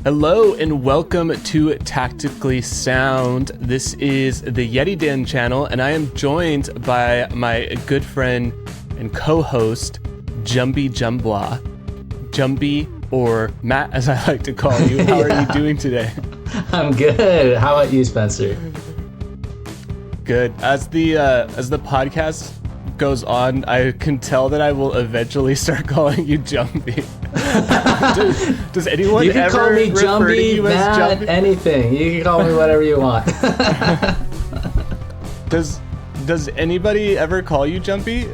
Hello and welcome to Tactically Sound. This is the Yetti Den channel, and I am joined by my good friend and co-host, JumbyJumbwa. Jumby, or Matt, as I like to call you. How are you doing today? I'm good. How about you, Spencer? Good. As the podcast goes on, I can tell that I will eventually start calling you Jumby. Does anyone you can ever call me refer Jumby, to you as Matt, Jumby? anything. You can call me whatever you want. Does anybody ever call you Jumpy?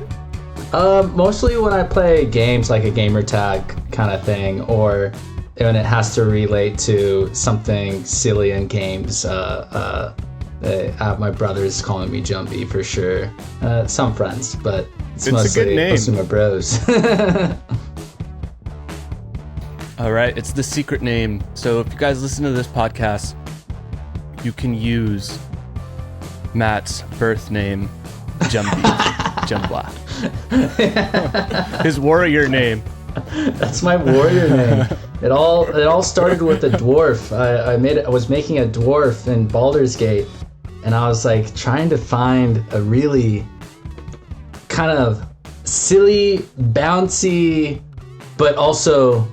Mostly when I play games like a gamer tag kind of thing, or when it has to relate to something silly in games. My brother's calling me Jumpy for sure. Some friends, but it's mostly my bros. All right, it's the secret name. So if you guys listen to this podcast, you can use Matt's birth name, JumbyJumbwa. His warrior name. That's my warrior name. It all started with a dwarf. I was making a dwarf in Baldur's Gate, and I was like trying to find a really kind of silly, bouncy, but also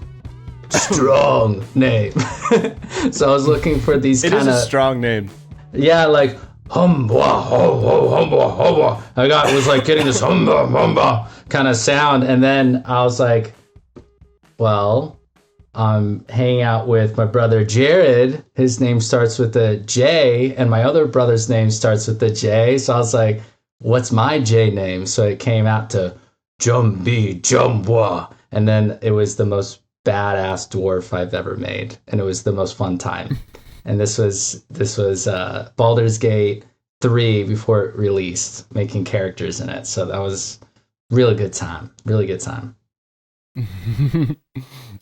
strong name. So I was looking for these kind of... It is a strong name. Yeah, like humbwa, humbwa. It was like getting this humbwa kind of sound, and then I was like, well, I'm hanging out with my brother Jared. His name starts with a J, and my other brother's name starts with a J. So I was like, what's my J name? So it came out to JumbyJumbwa, and then it was the most badass dwarf I've ever made, and it was the most fun time. And this was Baldur's Gate 3 before it released, making characters in it. So that was really good time.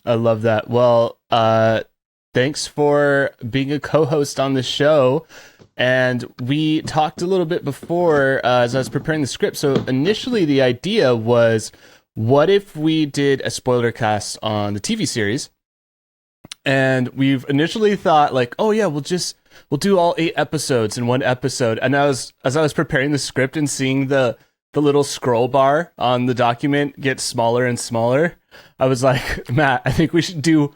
I love that. Well, thanks for being a co-host on the show. And we talked a little bit before as I was preparing the script. So initially the idea was, what if we did a spoiler cast on the TV series? And we've initially thought like, oh yeah, we'll do all 8 episodes in one episode. And as I was preparing the script and seeing the little scroll bar on the document get smaller and smaller, I was like, Matt, I think we should do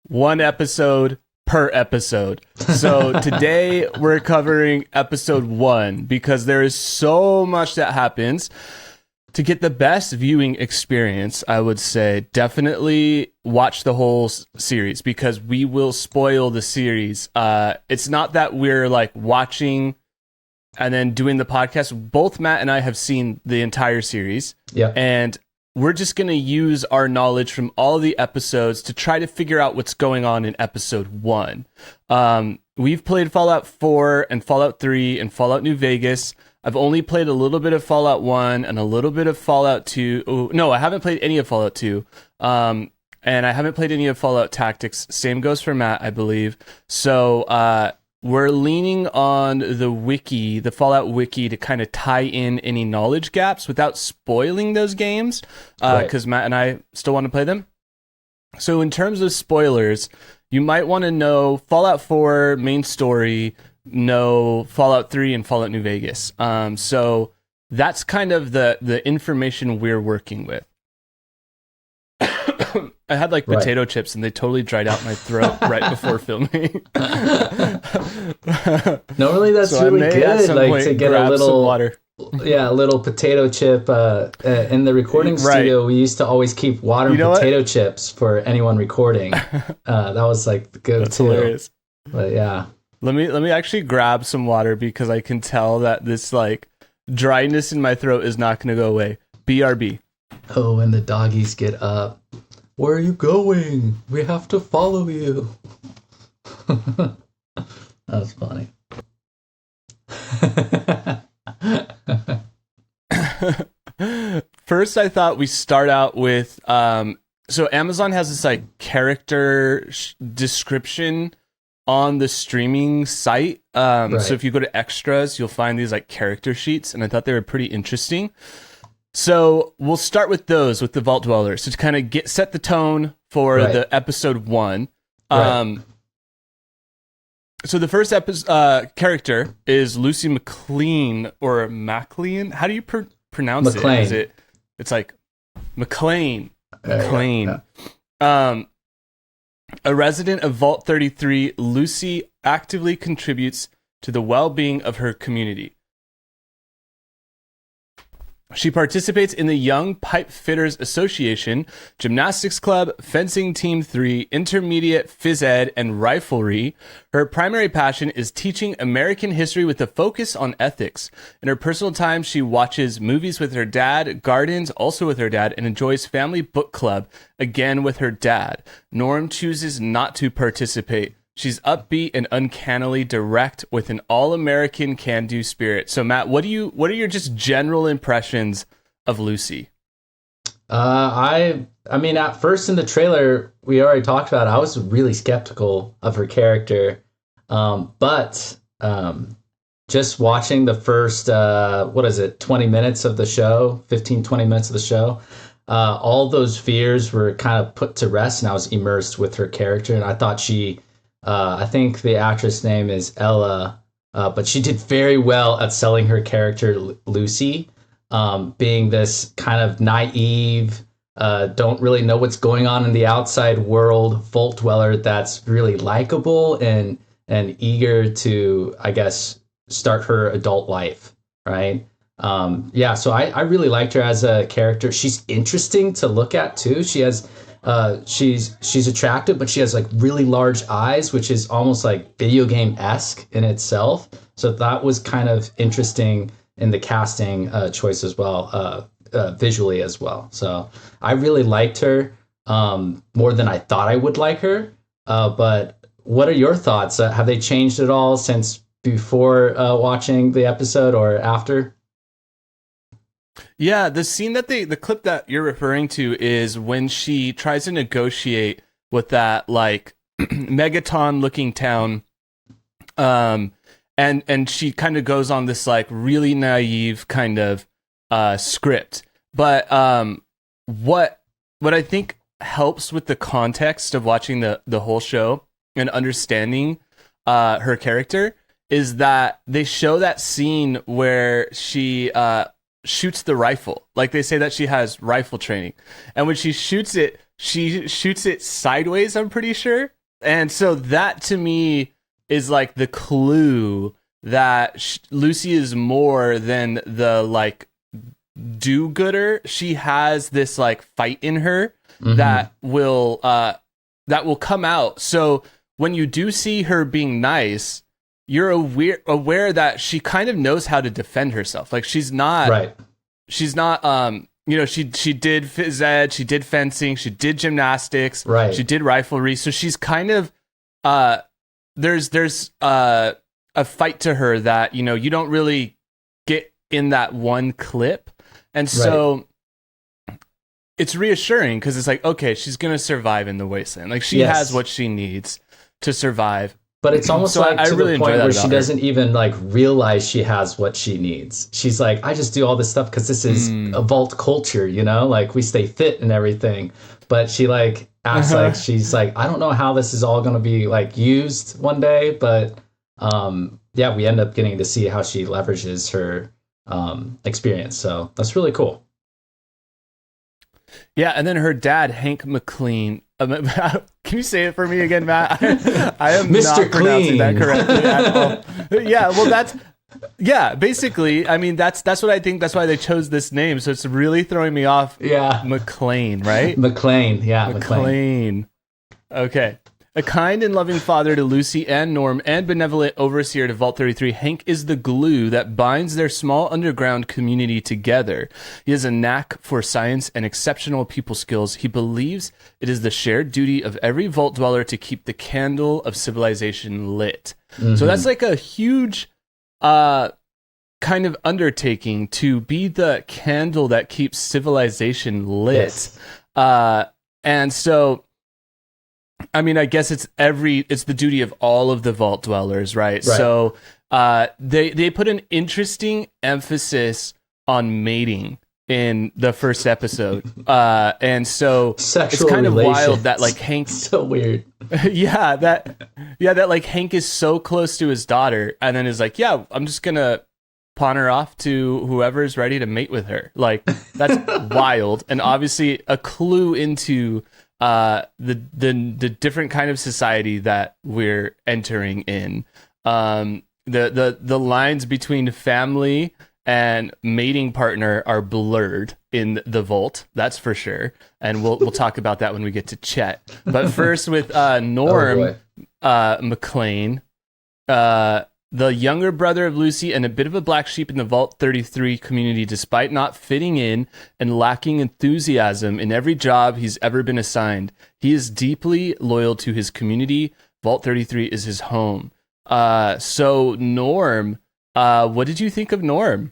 1 episode per episode. So today we're covering episode 1 because there is so much that happens. To get the best viewing experience, I would say definitely watch the whole series because we will spoil the series. It's not that we're like watching and then doing the podcast. Both Matt and I have seen the entire series. Yeah. And we're just going to use our knowledge from all the episodes to try to figure out what's going on in episode 1. We've played Fallout 4 and Fallout 3 and Fallout New Vegas. I've only played a little bit of Fallout 1 and a little bit of Fallout 2. Oh, no, I haven't played any of Fallout 2. And I haven't played any of Fallout Tactics. Same goes for Matt, I believe. So we're leaning on the wiki, the Fallout wiki, to kind of tie in any knowledge gaps without spoiling those games, because Matt and I still want to play them. So in terms of spoilers, you might want to know Fallout 4 main story, know Fallout 3 and Fallout New Vegas. So that's kind of the information we're working with. I had like potato chips and they totally dried out my throat right before filming. Normally that's so really good, like to get a little water. Yeah, a little potato chip. In the recording studio, we used to always keep water and potato chips for anyone recording. That was like good. That's hilarious. But yeah. Let me actually grab some water because I can tell that this like dryness in my throat is not going to go away. BRB. Oh, when the doggies get up. where are you going? We have to follow you. That was funny. First, I thought we start out with so Amazon has this like character description on the streaming site. Right. So if you go to extras, you'll find these like character sheets, and I thought they were pretty interesting. So we'll start with those, with the Vault Dwellers, to kind of set the tone for the episode 1. Right. So the first character is Lucy McLean, or Maclean. How do you pronounce McLean. it? Is it? It's like McLean. McLean. Yeah. A resident of Vault 33, Lucy actively contributes to the well-being of her community. She participates in the Young Pipe Fitters Association, Gymnastics Club, Fencing Team 3, Intermediate Phys Ed, and Riflery. Her primary passion is teaching American history with a focus on ethics. In her personal time, she watches movies with her dad, gardens also with her dad, and enjoys family book club, again with her dad. Norm chooses not to participate. She's upbeat and uncannily direct with an all-American can-do spirit. So, Matt, what are your just general impressions of Lucy? I mean, at first in the trailer, we already talked about it, I was really skeptical of her character. But just watching the first, 20 minutes of the show, 15, 20 minutes of the show, all those fears were kind of put to rest, and I was immersed with her character. And I thought I think the actress name is Ella, but she did very well at selling her character Lucy, being this kind of naive, don't really know what's going on in the outside world Vault Dweller that's really likable and eager to, I guess, start her adult life, right? So I really liked her as a character. She's interesting to look at too. She has she's attractive, but she has like really large eyes, which is almost like video game-esque in itself. So that was kind of interesting in the casting choice as well, visually as well. So I really liked her more than I thought I would like her. But what are your thoughts? Have they changed at all since before watching the episode or after? Yeah, the scene the clip that you're referring to is when she tries to negotiate with that like Megaton looking town, and she kind of goes on this like really naive kind of script. But what I think helps with the context of watching the whole show and understanding her character is that they show that scene where she shoots the rifle. Like they say that she has rifle training, and when she shoots it sideways, I'm pretty sure. And so that to me is like the clue that Lucy is more than the like do-gooder. She has this like fight in her that will come out. So when you do see her being nice, you're aware that she kind of knows how to defend herself. Like she's not she did phys ed, she did fencing, she did gymnastics, she did riflery. So she's kind of there's a fight to her that, you don't really get in that one clip. And so it's reassuring because it's like, okay, she's going to survive in the wasteland. Like she has what she needs to survive. But it's almost so like I to really the point where she her. doesn't even like realize she has what she needs. She's like, I just do all this stuff because this is a vault culture, like we stay fit and everything. But she like acts like she's like, I don't know how this is all going to be like used one day. But we end up getting to see how she leverages her experience. So that's really cool. Yeah, and then her dad, Hank McLean. Can you say it for me again, Matt? I am Mr. not pronouncing Clean. that correctly at all. Yeah, well, basically, I mean, that's what I think. That's why they chose this name. So it's really throwing me off. Yeah. McLean, right? McLean. Yeah. McLean. Okay. A kind and loving father to Lucy and Norm and benevolent overseer to Vault 33, Hank is the glue that binds their small underground community together. He has a knack for science and exceptional people skills. He believes it is the shared duty of every Vault dweller to keep the candle of civilization lit. So that's like a huge kind of undertaking to be the candle that keeps civilization lit. Yes. And so, I mean, I guess it's the duty of all of the Vault dwellers, right? So they put an interesting emphasis on mating in the first episode. And so sexual it's kind relations. of wild that like Hank so weird. that like Hank is so close to his daughter and then is like, yeah, I'm just gonna pawn her off to whoever's ready to mate with her. Like, that's wild, and obviously a clue into the different kind of society that we're entering in. The lines between family and mating partner are blurred in the Vault, that's for sure, and we'll talk about that when we get to Chet. But first with Norm McLean, the younger brother of Lucy and a bit of a black sheep in the Vault 33 community, despite not fitting in and lacking enthusiasm in every job he's ever been assigned. He is deeply loyal to his community. Vault 33 is his home. So Norm, what did you think of Norm?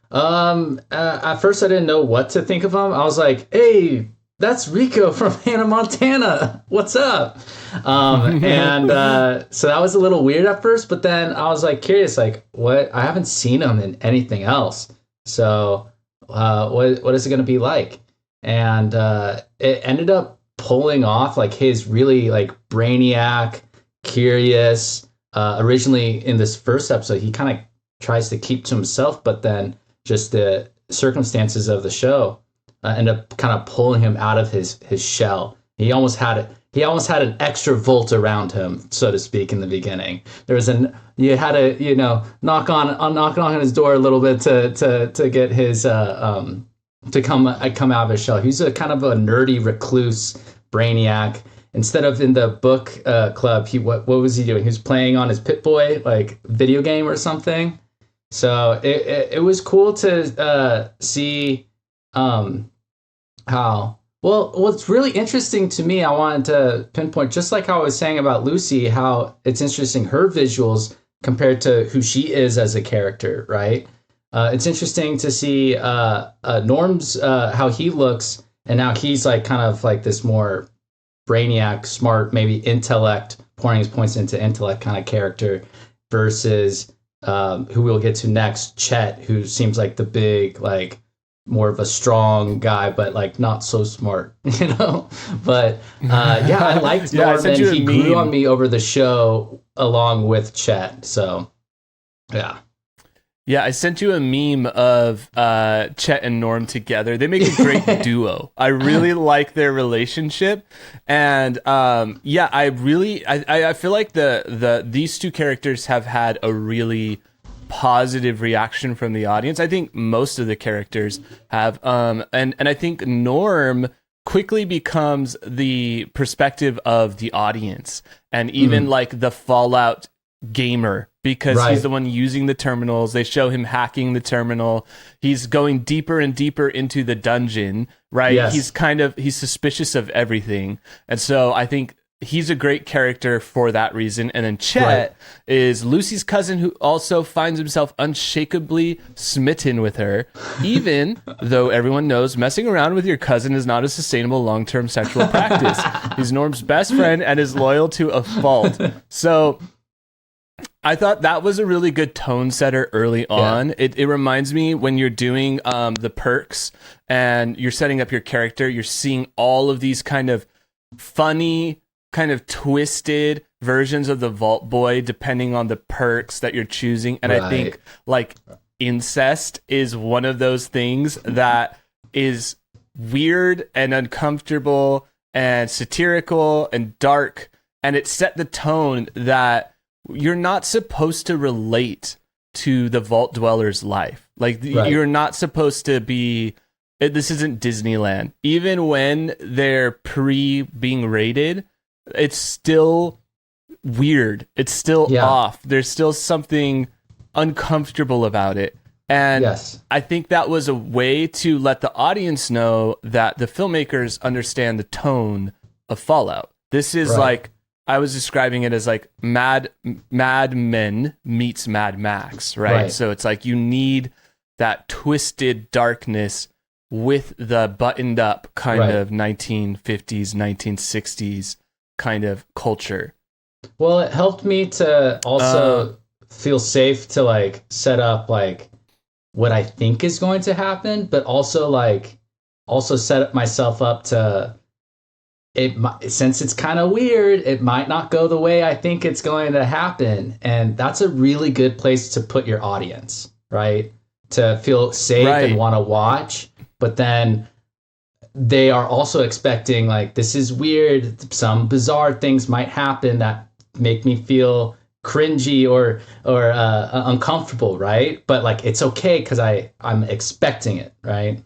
At first I didn't know what to think of him. I was like, hey, that's Rico from Hannah Montana. What's up? And so that was a little weird at first, but then I was like curious, like what? I haven't seen him in anything else. So what is it going to be like? And it ended up pulling off like his really like brainiac, curious. Originally in this first episode, he kind of tries to keep to himself, but then just the circumstances of the show end up kind of pulling him out of his shell. He almost had an extra Volt around him, so to speak, in the beginning. You had to knock on his door a little bit to get his to come out of his shell. He's a kind of a nerdy recluse brainiac. Instead of in the book club, what was he doing? He was playing on his Pip-Boy like video game or something. So it was cool to see how well. What's really interesting to me, I wanted to pinpoint, just like how I was saying about Lucy, how it's interesting her visuals compared to who she is as a character, right? It's interesting to see Norm's how he looks, and now he's like kind of like this more brainiac, smart, maybe intellect, pouring his points into intellect kind of character, versus who we'll get to next, Chet, who seems like the big, like more of a strong guy, but like not so smart, But yeah, I liked Norm, and he grew on me over the show along with Chet. So yeah. Yeah, I sent you a meme of Chet and Norm together. They make a great duo. I really like their relationship, and I feel like these two characters have had a really positive reaction from the audience. I think most of the characters have, and I think Norm quickly becomes the perspective of the audience, and even like the Fallout gamer, because he's the one using the terminals. They show him hacking the terminal. He's going deeper and deeper into the dungeon, right? Yes. He's suspicious of everything. And so I think he's a great character for that reason. And then Chet is Lucy's cousin, who also finds himself unshakably smitten with her, even though everyone knows messing around with your cousin is not a sustainable long-term sexual practice. He's Norm's best friend and is loyal to a fault. So I thought that was a really good tone setter early on. It reminds me when you're doing the perks and you're setting up your character, you're seeing all of these kind of funny, kind of twisted versions of the Vault Boy depending on the perks that you're choosing. And I think like incest is one of those things that is weird and uncomfortable and satirical and dark. And it set the tone that you're not supposed to relate to the Vault Dweller's life. Like, you're not supposed to be... This isn't Disneyland. Even when they're being raided, it's still weird. It's still off. There's still something uncomfortable about it. And I think that was a way to let the audience know that the filmmakers understand the tone of Fallout. This is like, I was describing it as like Mad Men meets Mad Max, right? So it's like you need that twisted darkness with the buttoned up kind of 1950s, 1960s kind of culture. Well, it helped me to also feel safe to like set up like what I think is going to happen, but also set myself up to since it's kind of weird, it might not go the way I think it's going to happen. And that's a really good place to put your audience, right? To feel safe and want to watch, but then they are also expecting like, this is weird. Some bizarre things might happen that make me feel cringy or uncomfortable, right? But like, it's okay because I'm expecting it, right?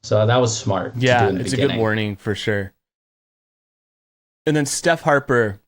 So that was smart. Yeah, it's a good warning for sure. And then Steph Harper,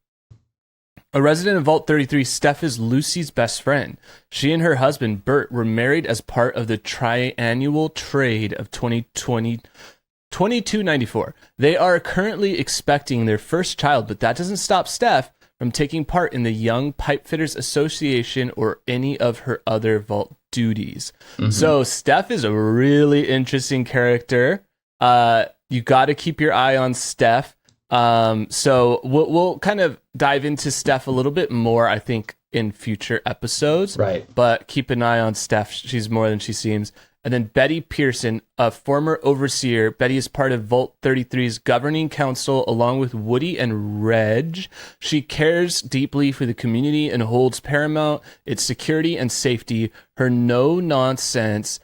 a resident of Vault 33, Steph is Lucy's best friend. She and her husband, Bert, were married as part of the triannual trade of 2294. They are currently expecting their first child, but that doesn't stop Steph from taking part in the Young Pipefitters Association or any of her other Vault duties. So Steph is a really interesting character. You got to keep your eye on Steph. So we'll kind of dive into Steph a little bit more, I think, in future episodes. Right. But keep an eye on Steph. She's more than she seems. And then Betty Pearson, a former overseer. Betty is part of Vault 33's governing council, along with Woody and Reg. She cares deeply for the community and holds paramount its security and safety. Her no-nonsense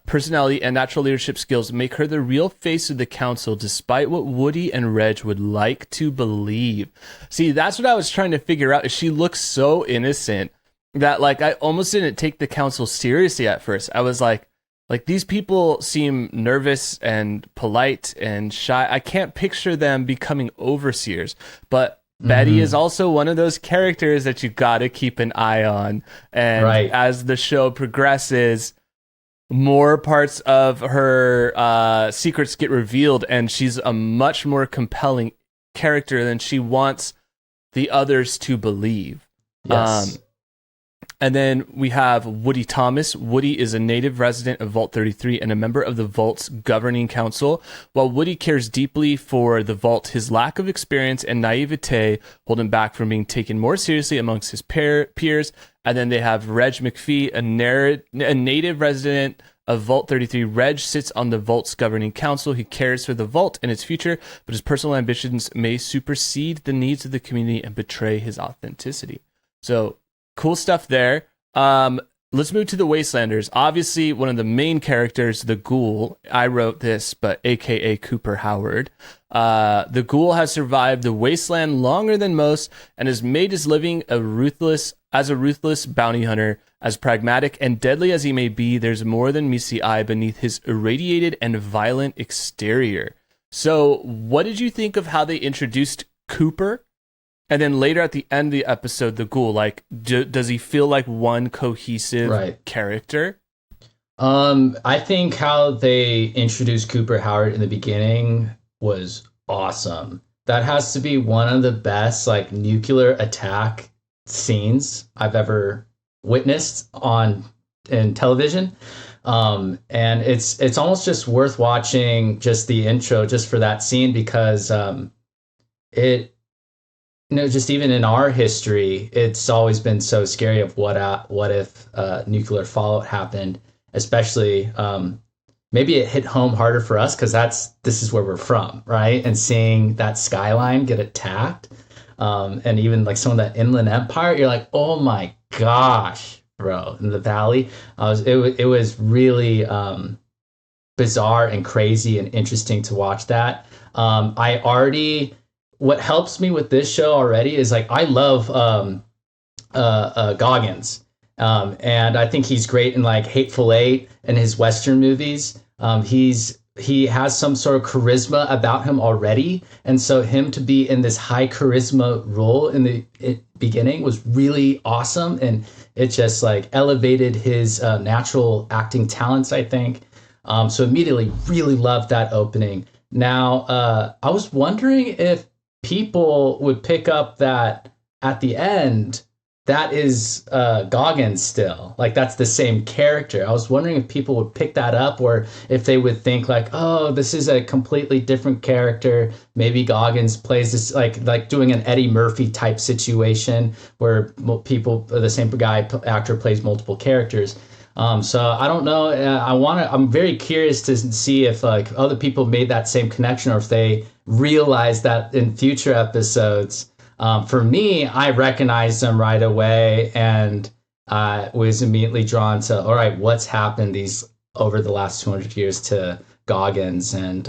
personality and natural leadership skills make her the real face of the council, despite what Woody and Reg would like to believe. See, that's what I was trying to figure out. Is she looks so innocent that like I almost didn't take the council seriously at first. I was like these people seem nervous and polite and shy. I can't picture them becoming overseers, but Betty is also one of those characters that you got to keep an eye on. And as the show progresses, more parts of her secrets get revealed, and she's a much more compelling character than she wants the others to believe. Yes. And then we have Woody Thomas. Woody is a native resident of Vault 33 and a member of the Vault's governing council. While Woody cares deeply for the Vault, his lack of experience and naivete hold him back from being taken more seriously amongst his peers. And then they have Reg McPhee, a native resident of Vault 33. Reg sits on the Vault's governing council. He cares for the Vault and its future, but his personal ambitions may supersede the needs of the community and betray his authenticity. So cool stuff there. Let's move to the Wastelanders. Obviously, one of the main characters, the Ghoul. I wrote this, but AKA Cooper Howard. The Ghoul has survived the wasteland longer than most and has made his living as a ruthless bounty hunter. As pragmatic and deadly as he may be, there's more than meets the eye beneath his irradiated and violent exterior. So, what did you think of how they introduced Cooper? And then later at the end of the episode, the Ghoul, like, does he feel like one cohesive character? I think how they introduced Cooper Howard in the beginning was awesome. That has to be one of the best, like, nuclear attack scenes I've ever witnessed in television. And it's almost just worth watching just the intro just for that scene because just even in our history, it's always been so scary of what if nuclear fallout happened, especially maybe it hit home harder for us because this is where we're from, right? And seeing that skyline get attacked, and even like some of that inland empire, you're like, oh my gosh, bro, in the valley. It was really bizarre and crazy and interesting to watch that. What helps me with this show already is like I love Goggins, and I think he's great in like Hateful Eight and his Western movies. he has some sort of charisma about him already, and so him to be in this high charisma role in the beginning was really awesome, and it just like elevated his natural acting talents, I think. So immediately really loved that opening. Now, I was wondering if people would pick up that at the end, that is Goggins still. Like, that's the same character. I was wondering if people would pick that up, or if they would think like, oh, this is a completely different character. Maybe Goggins plays this, like doing an Eddie Murphy type situation where the same actor plays multiple characters. So I don't know. I'm very curious to see if like other people made that same connection, or if they realized that in future episodes. For me, I recognized them right away, and was immediately drawn to, all right, what's happened over the last 200 years to Goggins, and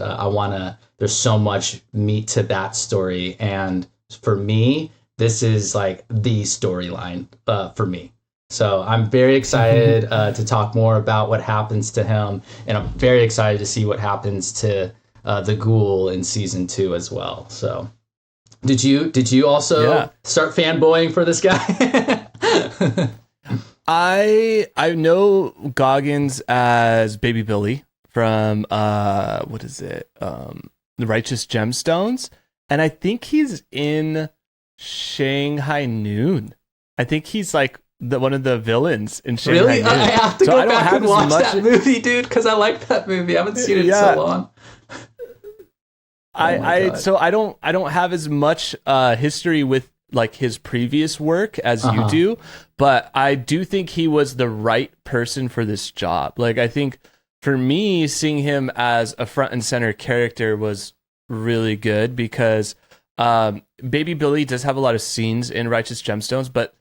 there's so much meat to that story, and for me, this is like the storyline for me. So I'm very excited to talk more about what happens to him, and I'm very excited to see what happens to the Ghoul in season 2 as well. So, did you also start fanboying for this guy? I know Goggins as Baby Billy from what is it? The Righteous Gemstones, and I think he's in Shanghai Noon. I think he's like one of the villains in Shanghai Really? Noon. I have to go back and watch that movie, dude, because I like that movie. I haven't seen it in so long. So I don't have as much history with like his previous work as you do, but I do think he was the right person for this job. Like, I think for me, seeing him as a front and center character was really good, because Baby Billy does have a lot of scenes in Righteous Gemstones, but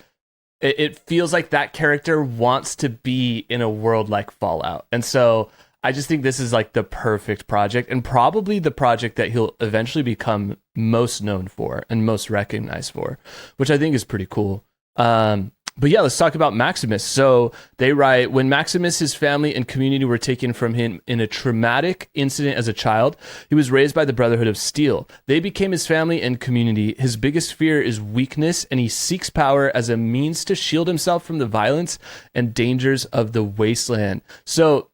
it feels like that character wants to be in a world like Fallout. And so I just think this is like the perfect project, and probably the project that he'll eventually become most known for and most recognized for, which I think is pretty cool. But yeah, let's talk about Maximus. So they write, when Maximus, his family and community were taken from him in a traumatic incident as a child, he was raised by the Brotherhood of Steel. They became his family and community. His biggest fear is weakness, and he seeks power as a means to shield himself from the violence and dangers of the wasteland. So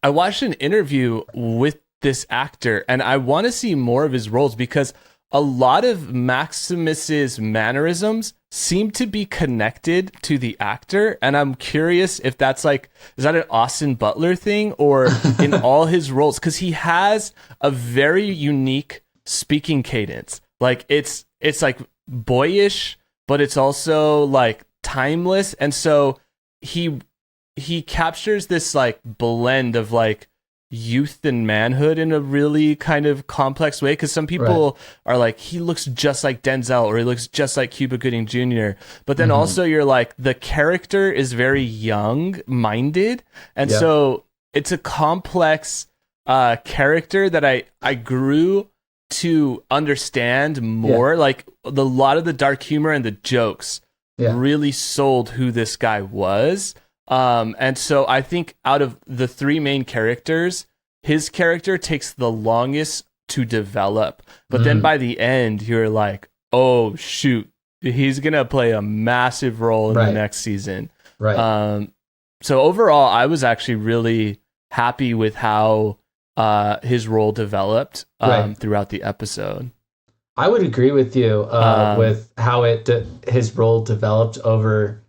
I watched an interview with this actor, and I want to see more of his roles, because a lot of Maximus's mannerisms seem to be connected to the actor, and I'm curious if that's like, is that an Austin Butler thing, or in all his roles, because he has a very unique speaking cadence. Like, it's like boyish, but it's also like timeless, and so he captures this like blend of like youth and manhood in a really kind of complex way, because some people are like, he looks just like Denzel, or he looks just like Cuba Gooding Jr., but then also you're like, the character is very young minded, and so it's a complex character that I grew to understand more. Like, a lot of the dark humor and the jokes really sold who this guy was. And so I think out of the three main characters, his character takes the longest to develop. But then by the end, you're like, oh, shoot, he's going to play a massive role in the next season. So overall, I was actually really happy with how his role developed throughout the episode. I would agree with you with how his role developed over...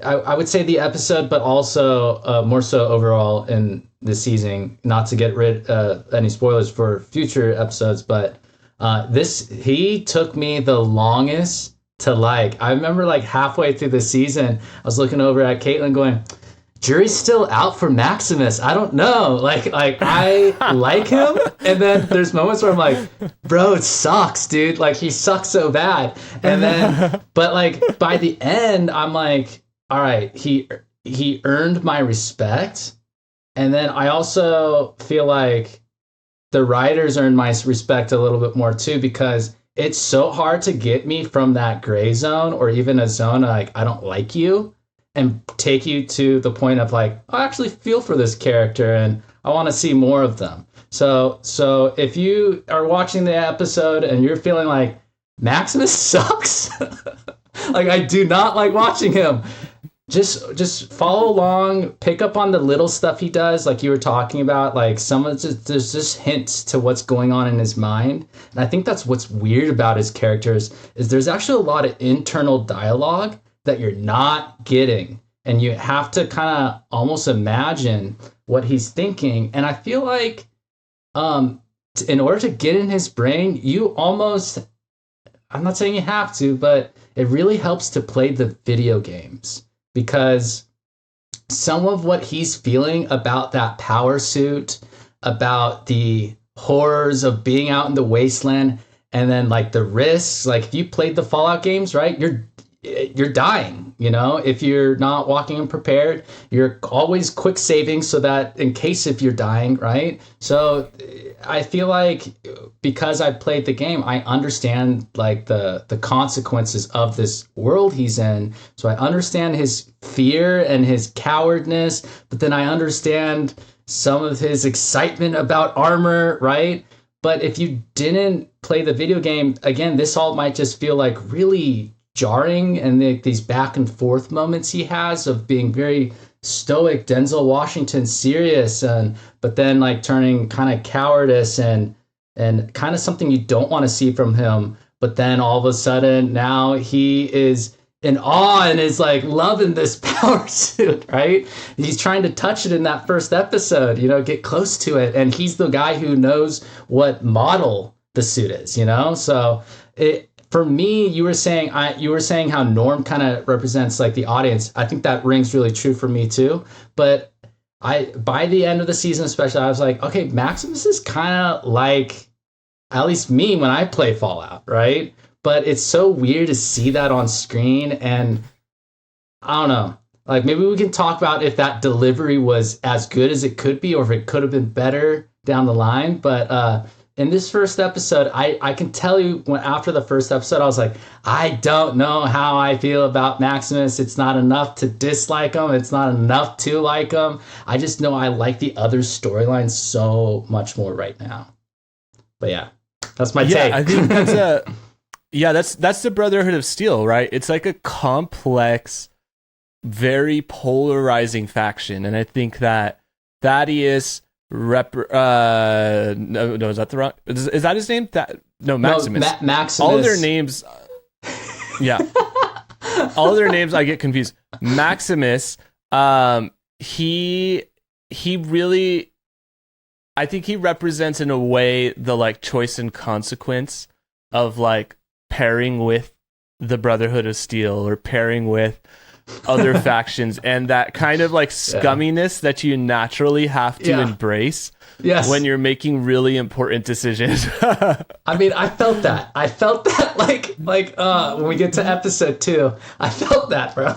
I would say the episode, but also more so overall in the season. Not to get rid any spoilers for future episodes, but he took me the longest to like. I remember like halfway through the season, I was looking over at Caitlin going, jury's still out for Maximus. I don't know. Like I like him, and then there's moments where I'm like, bro, it sucks, dude. Like, he sucks so bad. And then, but like by the end, I'm like, all right, he earned my respect. And then I also feel like the writers earned my respect a little bit more too, because it's so hard to get me from that gray zone, or even a zone like, I don't like you, and take you to the point of like, I actually feel for this character, and I want to see more of them. So if you are watching the episode and you're feeling like Maximus sucks, like I do not like watching him, just follow along, pick up on the little stuff he does, like you were talking about, like there's just hints to what's going on in his mind. And I think that's what's weird about his characters is there's actually a lot of internal dialogue that you're not getting. And you have to kind of almost imagine what he's thinking. And I feel like in order to get in his brain, you almost, I'm not saying you have to, but it really helps to play the video games. Because some of what he's feeling about that power suit, about the horrors of being out in the wasteland, and then like the risks, like if you played the Fallout games, right, you're dying, you know, if you're not walking unprepared, you're always quick saving so that in case if you're dying, right? So I feel like because I played the game, I understand like the consequences of this world he's in. So I understand his fear and his cowardness, but then I understand some of his excitement about armor, right? But if you didn't play the video game, again, this all might just feel like really jarring, and these back and forth moments he has of being very stoic, Denzel Washington serious, but then like turning kind of cowardice and kind of something you don't want to see from him. But then all of a sudden now he is in awe and is like loving this power suit, right? He's trying to touch it in that first episode, you know, get close to it. And he's the guy who knows what model the suit is, you know? So for me, you were saying how Norm kind of represents like the audience. I think that rings really true for me too. But by the end of the season, especially, I was like, okay, Maximus is kind of like, at least me when I play Fallout, right? But it's so weird to see that on screen, and I don't know. Like maybe we can talk about if that delivery was as good as it could be, or if it could have been better down the line. But in this first episode, I can tell you after the first episode, I was like, I don't know how I feel about Maximus. It's not enough to dislike him. It's not enough to like him. I just know I like the other storylines so much more right now. But yeah, that's my take. I think that's the Brotherhood of Steel, right? It's like a complex, very polarizing faction. And I think that Thaddeus... no, is that the wrong? Is that his name? Maximus. No, Maximus. All of their names, yeah. All of their names, I get confused. Maximus, he really, I think he represents in a way the like choice and consequence of like pairing with the Brotherhood of Steel or pairing with other factions, and that kind of like scumminess that you naturally have to embrace when you're making really important decisions. I mean, I felt that like when we get to episode 2, I felt that, bro.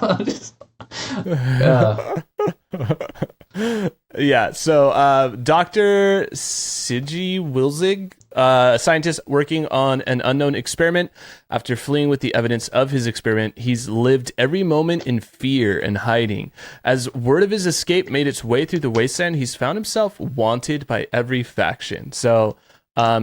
Yeah, so Dr. Sigi Wilzig, a scientist working on an unknown experiment. After fleeing with the evidence of his experiment, he's lived every moment in fear and hiding. As word of his escape made its way through the wasteland, he's found himself wanted by every faction. So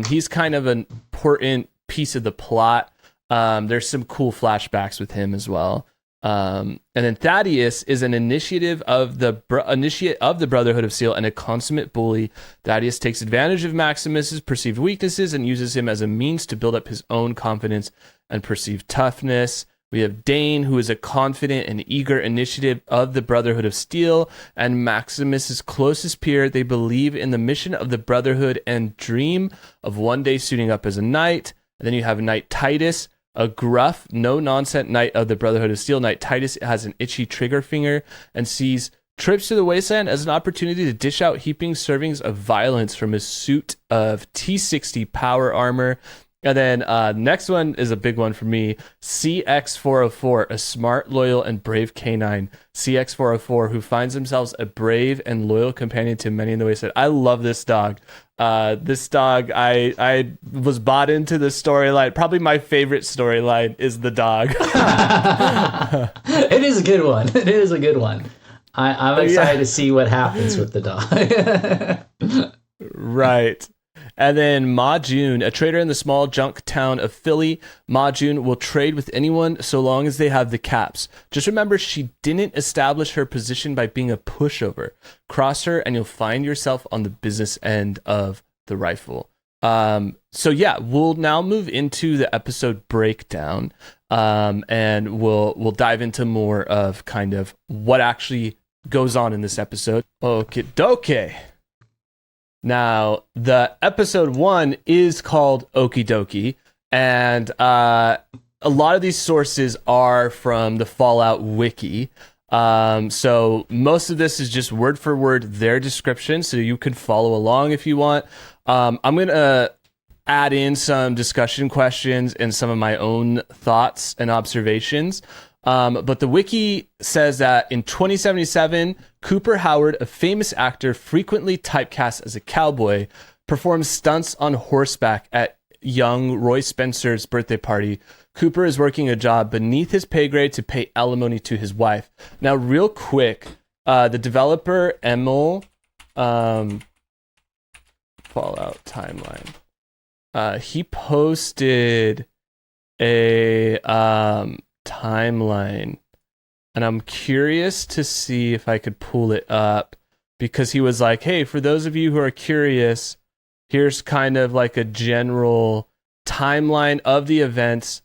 he's kind of an important piece of the plot. There's some cool flashbacks with him as well. And then Thaddeus is an initiate of the Brotherhood of Steel and a consummate bully. Thaddeus takes advantage of Maximus's perceived weaknesses and uses him as a means to build up his own confidence and perceived toughness. We have Dane, who is a confident and eager initiative of the Brotherhood of Steel and Maximus's closest peer. They believe in the mission of the Brotherhood and dream of one day suiting up as a knight. And then you have Knight Titus, a gruff, no-nonsense knight of the Brotherhood of Steel. Knight Titus has an itchy trigger finger and sees trips to the wasteland as an opportunity to dish out heaping servings of violence from his suit of T60 power armor. And then next one is a big one for me. CX404, a smart, loyal, and brave canine. CX404, who finds themselves a brave and loyal companion to many in the wasteland. I love this dog. This dog, I was bought into the storyline. Probably my favorite storyline is the dog. It is a good one. It is a good one. I'm excited to see what happens with the dog. Right. And then Ma June, a trader in the small junk town of Philly. Ma June will trade with anyone so long as they have the caps. Just remember, she didn't establish her position by being a pushover. Cross her and you'll find yourself on the business end of the rifle. So yeah, we'll now move into the episode breakdown. And we'll dive into more of kind of what actually goes on in this episode. Okay, Dokey. Now, the episode 1 is called Okie Dokey, and a lot of these sources are from the Fallout wiki. So most of this is just word for word their description, so you can follow along if you want. I'm going to add in some discussion questions and some of my own thoughts and observations. But the wiki says that in 2077, Cooper Howard, a famous actor frequently typecast as a cowboy, performs stunts on horseback at young Roy Spencer's birthday party. Cooper is working a job beneath his pay grade to pay alimony to his wife. Now, real quick, the developer, Emil, Fallout Timeline, he posted a timeline, and I'm curious to see if I could pull it up, because he was like, hey, for those of you who are curious, here's kind of like a general timeline of the events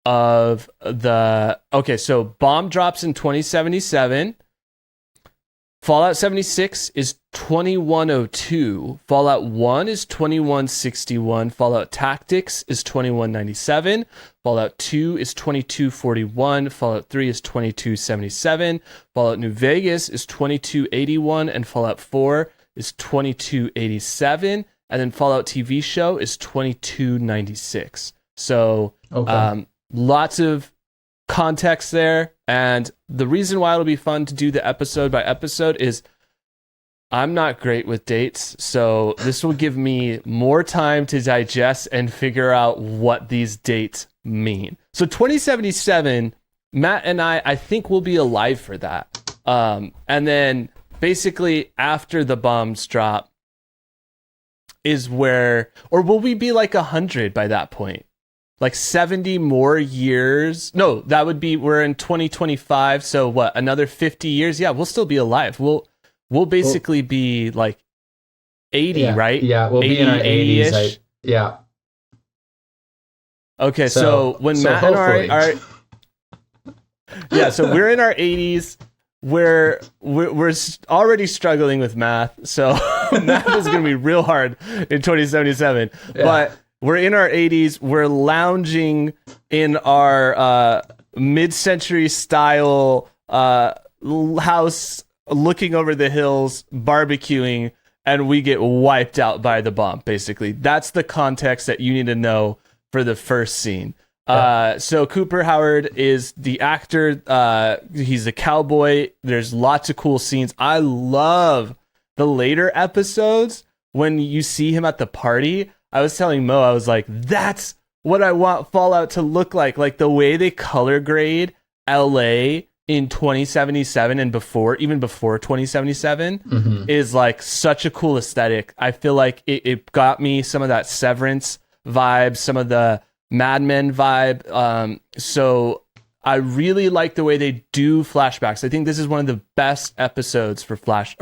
of the... Okay, so bomb drops in 2077. Fallout 76 is 2102. Fallout 1 is 2161. Fallout Tactics is 2197. Fallout 2 is 2241. Fallout 3 is 2277. Fallout New Vegas is 2281. And Fallout 4 is 2287. And then Fallout TV show is 2296. So lots of context there. And the reason why it'll be fun to do the episode by episode is I'm not great with dates, so this will give me more time to digest and figure out what these dates mean. So 2077, Matt and I think we'll be alive for that. And then basically after the bombs drop is where, or will we be like 100 by that point? Like 70 more years? No, that would be, we're in 2025, so what, another 50 years? Yeah, we'll still be alive. We'll basically be like 80, right? Yeah, we'll 80, be in our 80s. Yeah. Okay, so when Matt and our yeah, so we're in our 80s. We're already struggling with math, so math is going to be real hard in 2077. Yeah. But we're in our 80s. We're lounging in our mid-century style house, looking over the hills, barbecuing, and we get wiped out by the bomb, basically. That's the context that you need to know for the first scene. So Cooper Howard is the actor. He's a cowboy. There's lots of cool scenes. I love the later episodes when you see him at the party. I was telling Mo, I was like, that's what I want Fallout to look like. Like the way they color grade LA in 2077 and before, even before 2077 is like such a cool aesthetic. I feel like it got me some of that Severance vibe, some of the Mad Men vibe. So I really like the way they do flashbacks. I think this is one of the best episodes for best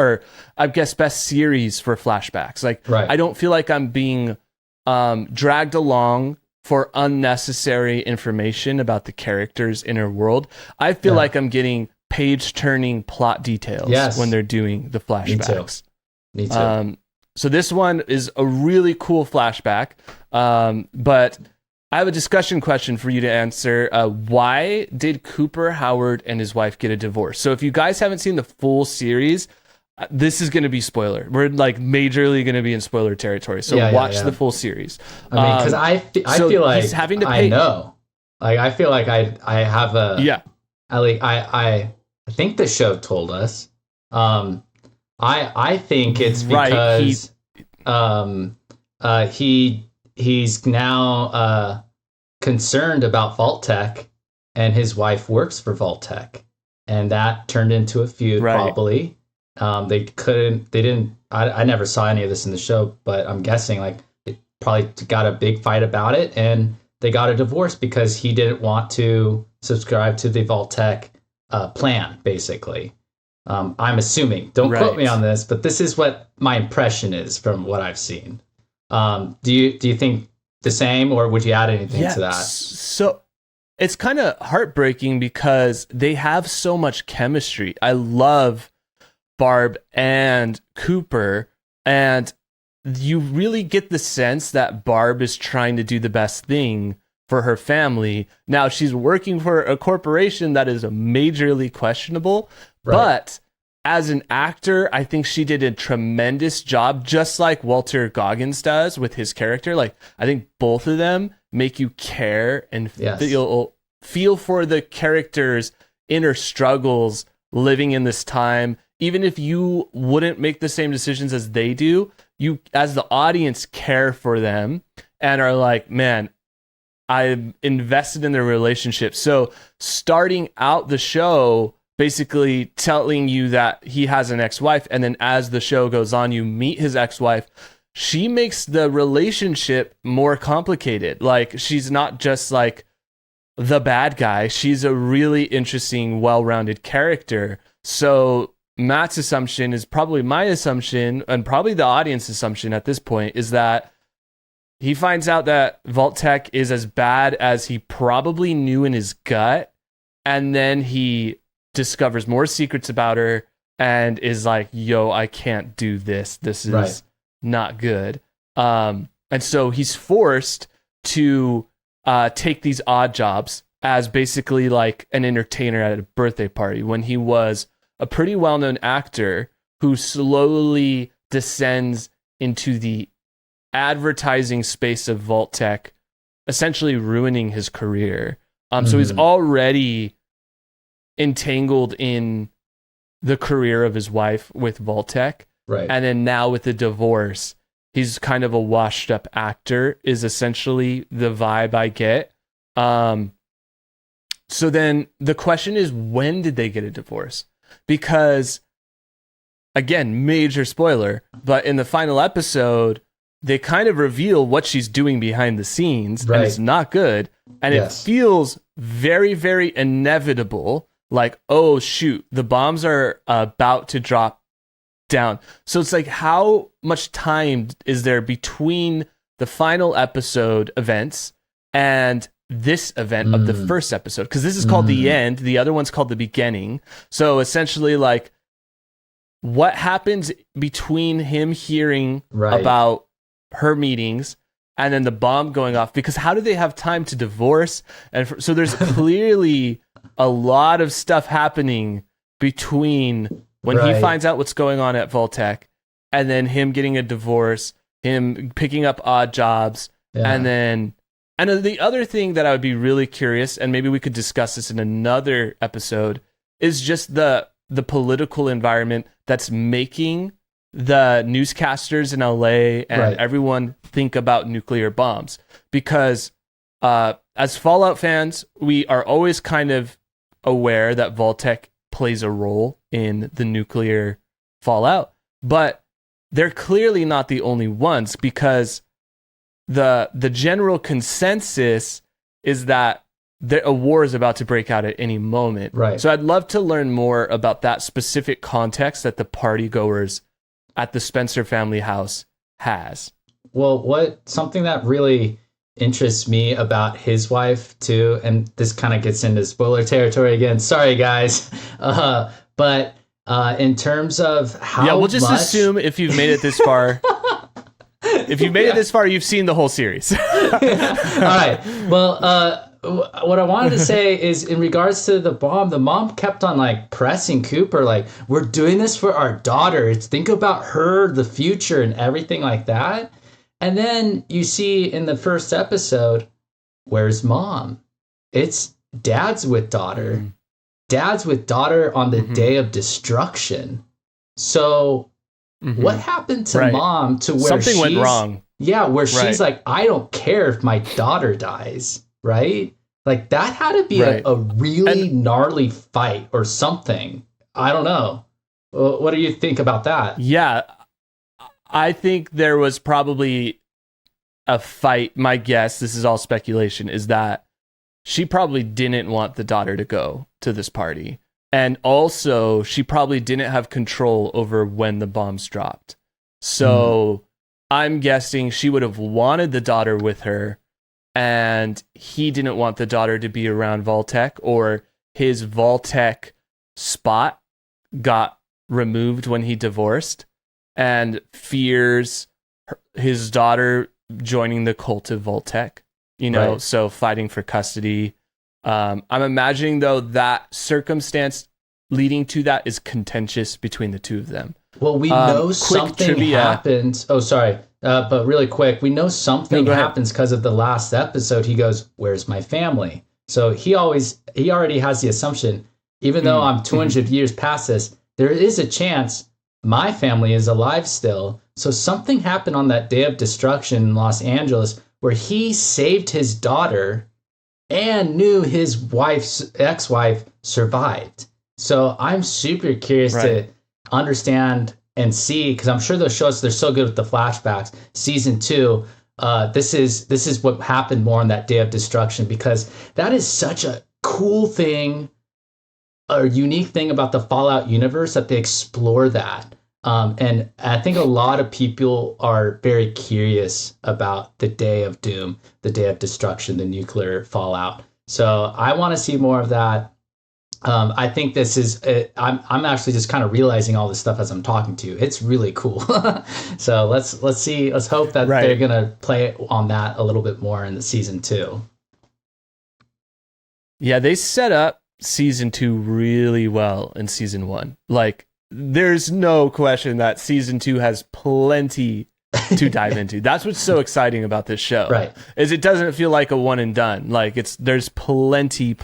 series for flashbacks. Like, I don't feel like I'm being dragged along for unnecessary information about the character's inner world. I feel like I'm getting page-turning plot details when they're doing the flashbacks. Me too. So this one is a really cool flashback, but I have a discussion question for you to answer. Why did Cooper Howard and his wife get a divorce? So if you guys haven't seen the full series, this is going to be spoiler. We're like majorly going to be in spoiler territory. So watch the full series. I mean, because I feel like he's having to pay. I know. Like I feel like I have a I think the show told us. I think it's because he's now concerned about Vault-Tec, and his wife works for Vault-Tec, and that turned into a feud probably. They didn't I never saw any of this in the show, but I'm guessing like it probably got a big fight about it, and they got a divorce because he didn't want to subscribe to the Vault-Tec plan, basically. I'm assuming. Don't quote me on this, but this is what my impression is from what I've seen. Do you think the same, or would you add anything to that? So it's kind of heartbreaking because they have so much chemistry. I love Barb and Cooper, and you really get the sense that Barb is trying to do the best thing for her family. Now, she's working for a corporation that is majorly questionable, but as an actor, I think she did a tremendous job, just like Walter Goggins does with his character. Like, I think both of them make you care and feel for the characters' inner struggles living in this time. Even if you wouldn't make the same decisions as they do, you, as the audience, care for them and are like, man, I'm invested in their relationship. So starting out the show, basically telling you that he has an ex-wife, and then as the show goes on, you meet his ex-wife. She makes the relationship more complicated. Like, she's not just like the bad guy. She's a really interesting, well-rounded character. So Matt's assumption is probably my assumption, and probably the audience assumption at this point, is that he finds out that Vault-Tec is as bad as he probably knew in his gut, and then he discovers more secrets about her and is like, yo, I can't do this. This is not good. And so he's forced to take these odd jobs as basically like an entertainer at a birthday party, when he was a pretty well-known actor who slowly descends into the advertising space of Vault-Tec, essentially ruining his career. So he's already entangled in the career of his wife with Vault-Tec. And then now with the divorce, he's kind of a washed up actor, is essentially the vibe I get. So then the question is, when did they get a divorce? Because, again, major spoiler, but in the final episode, they kind of reveal what she's doing behind the scenes, and it's not good. And it feels very, very inevitable. Like, oh, shoot, the bombs are about to drop down. So it's like, how much time is there between the final episode events and this event of the first episode? Because this is called the end. The other one's called the beginning. So essentially, like, what happens between him hearing about her meetings and then the bomb going off? Because how do they have time to divorce? And so there's clearly a lot of stuff happening between when he finds out what's going on at Vault-Tec and then him getting a divorce, him picking up odd jobs, and then the other thing that I would be really curious, and maybe we could discuss this in another episode, is just the political environment that's making the newscasters in LA and everyone think about nuclear bombs. Because as Fallout fans, we are always kind of aware that Vault-Tec plays a role in the nuclear fallout, but they're clearly not the only ones, because the general consensus is that a war is about to break out at any moment. So I'd love to learn more about that specific context that the party goers at the Spencer family house has. Well, something that really interests me about his wife too, and this kind of gets into spoiler territory again, sorry guys, but in terms of how we'll just assume if you've made it this far if you've made it this far, you've seen the whole series. All right, well, what I wanted to say is, in regards to the mom kept on like pressing Cooper, like, we're doing this for our daughter, think about her, the future, and everything like that. And then you see in the first episode, where's mom? It's dad's with daughter. Dad's with daughter on the day of destruction. So what happened to mom to where something went wrong? Yeah, where she's like, I don't care if my daughter dies, right? Like, that had to be a really gnarly fight or something. I don't know. What do you think about that? Yeah. I think there was probably a fight. My guess, this is all speculation, is that she probably didn't want the daughter to go to this party. And also, she probably didn't have control over when the bombs dropped. So I'm guessing she would have wanted the daughter with her, and he didn't want the daughter to be around Vault-Tec, or his Vault-Tec spot got removed when he divorced, and fears his daughter joining the cult of Vault-Tec, Right. so fighting for custody. I'm imagining, though, that circumstance leading to that is contentious between the two of them. Well, we know quick something trivia. happens. Oh, sorry. But really quick, we know something go ahead. happens because of the last episode. He goes, "Where's my family?" So he already has the assumption, even though I'm 200 years past this, there is a chance my family is alive still. So something happened on that day of destruction in Los Angeles where he saved his daughter and knew his ex-wife survived. So I'm super curious to understand and see, because I'm sure they'll show us, they're so good with the flashbacks. Season 2, this is what happened more on that day of destruction, because that is such a cool thing, a unique thing about the Fallout universe, that they explore that. And I think a lot of people are very curious about the day of doom, the day of destruction, the nuclear fallout. So I want to see more of that. I think this is, I'm actually just kind of realizing all this stuff as I'm talking to you. It's really cool. So let's see, let's hope that they're going to play on that a little bit more in the season 2. Yeah, they set up season 2 really well in season 1. Like, there's no question that season 2 has plenty to dive into. That's what's so exciting about this show. Right. Is it doesn't feel like a one and done. Like, there's plenty